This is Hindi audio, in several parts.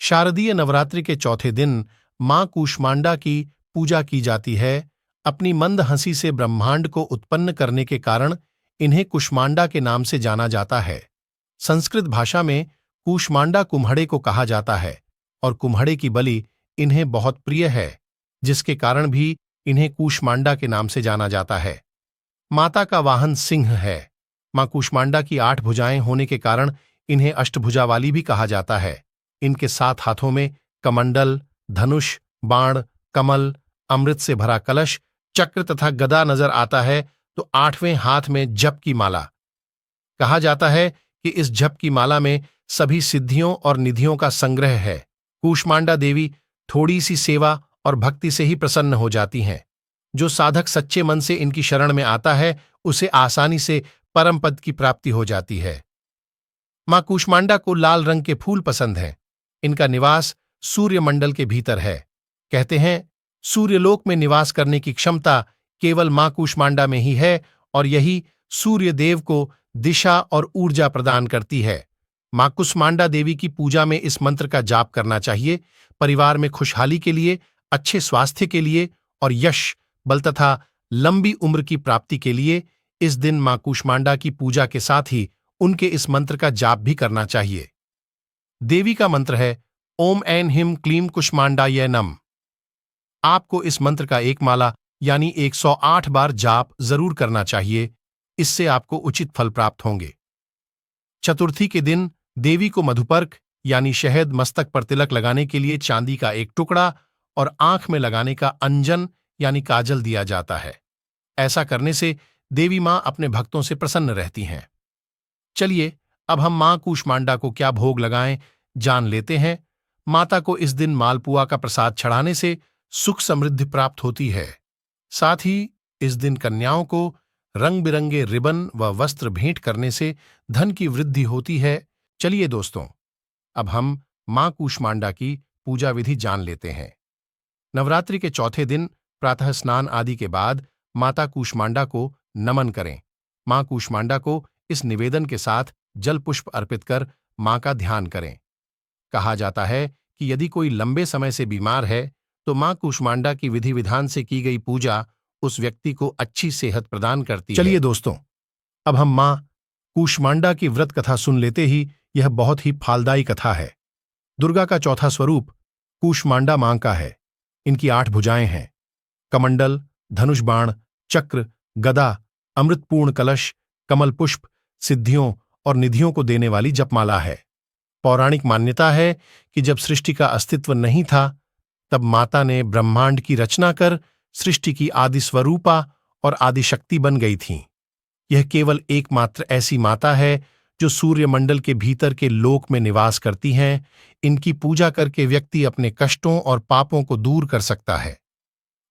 शारदीय नवरात्रि के चौथे दिन मां कूष्मांडा की पूजा की जाती है। अपनी मंद हंसी से ब्रह्मांड को उत्पन्न करने के कारण इन्हें कुष्मांडा के नाम से जाना जाता है। संस्कृत भाषा में कूष्मांडा कुम्हड़े को कहा जाता है और कुम्हड़े की बलि इन्हें बहुत प्रिय है, जिसके कारण भी इन्हें कूष्मांडा के नाम से जाना जाता है। माता का वाहन सिंह है। मां कूष्मांडा की 8 भुजाएं होने के कारण इन्हें अष्टभुजा वाली भी कहा जाता है। इनके 7 हाथों में कमंडल, धनुष, बाण, कमल, अमृत से भरा कलश, चक्र तथा गदा नजर आता है, तो 8वें हाथ में जप की माला। कहा जाता है कि इस जप की माला में सभी सिद्धियों और निधियों का संग्रह है। कूष्मांडा देवी थोड़ी सी सेवा और भक्ति से ही प्रसन्न हो जाती हैं। जो साधक सच्चे मन से इनकी शरण में आता है, उसे आसानी से परम पद की प्राप्ति हो जाती है। मां कूष्मांडा को लाल रंग के फूल पसंद हैं। इनका निवास सूर्यमंडल के भीतर है। कहते हैं, सूर्यलोक में निवास करने की क्षमता केवल मां कूष्मांडा में ही है और यही सूर्य देव को दिशा और ऊर्जा प्रदान करती है। मां कूष्मांडा देवी की पूजा में इस मंत्र का जाप करना चाहिए। परिवार में खुशहाली के लिए, अच्छे स्वास्थ्य के लिए और यश, बल तथा लंबी उम्र की प्राप्ति के लिए इस दिन मां कूष्मांडा की पूजा के साथ ही उनके इस मंत्र का जाप भी करना चाहिए। देवी का मंत्र है ओम ऐं ह्रीं क्लीं कूष्मांडाय नमः। आपको इस मंत्र का एक माला यानी 108 बार जाप जरूर करना चाहिए। इससे आपको उचित फल प्राप्त होंगे। चतुर्थी के दिन देवी को मधुपर्क यानी शहद मस्तक पर तिलक लगाने के लिए चांदी का एक टुकड़ा और आंख में लगाने का अंजन यानी काजल दिया जाता है। ऐसा करने से देवी मां अपने भक्तों से प्रसन्न रहती हैं। चलिए अब हम मां कूष्मांडा को क्या भोग लगाएं जान लेते हैं। माता को इस दिन मालपुआ का प्रसाद चढ़ाने से सुख समृद्धि प्राप्त होती है। साथ ही इस दिन कन्याओं को रंग बिरंगे रिबन व वस्त्र भेंट करने से धन की वृद्धि होती है। चलिए दोस्तों, अब हम मां कूष्मांडा की पूजा विधि जान लेते हैं। नवरात्रि के चौथे दिन प्रातः स्नान आदि के बाद माता कूष्मांडा को नमन करें। मां कूष्मांडा को इस निवेदन के साथ जल पुष्प अर्पित कर मां का ध्यान करें। कहा जाता है कि यदि कोई लंबे समय से बीमार है तो मां कूष्मांडा की विधि विधान से की गई पूजा उस व्यक्ति को अच्छी सेहत प्रदान करती है। चलिए दोस्तों, अब हम मां कूष्मांडा की व्रत कथा सुन लेते ही। यह बहुत ही फलदायी कथा है। दुर्गा का चौथा स्वरूप कूष्मांडा मां का है। इनकी 8 भुजाएं हैं। कमंडल, धनुष, बाण, चक्र, गदा, अमृतपूर्ण कलश, कमल पुष्प सिद्धियों और निधियों को देने वाली जपमाला है। पौराणिक मान्यता है कि जब सृष्टि का अस्तित्व नहीं था, तब माता ने ब्रह्मांड की रचना कर सृष्टि की आदि स्वरूपा और आदि शक्ति बन गई थीं। यह केवल एकमात्र ऐसी माता है जो सूर्यमंडल के भीतर के लोक में निवास करती हैं। इनकी पूजा करके व्यक्ति अपने कष्टों और पापों को दूर कर सकता है।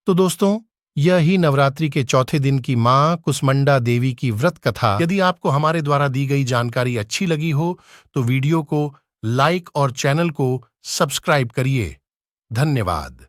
तो दोस्तों, यह ही नवरात्रि के चौथे दिन की मां कूष्मांडा देवी की व्रत कथा। यदि आपको हमारे द्वारा दी गई जानकारी अच्छी लगी हो तो वीडियो को लाइक और चैनल को सब्सक्राइब करिए। धन्यवाद।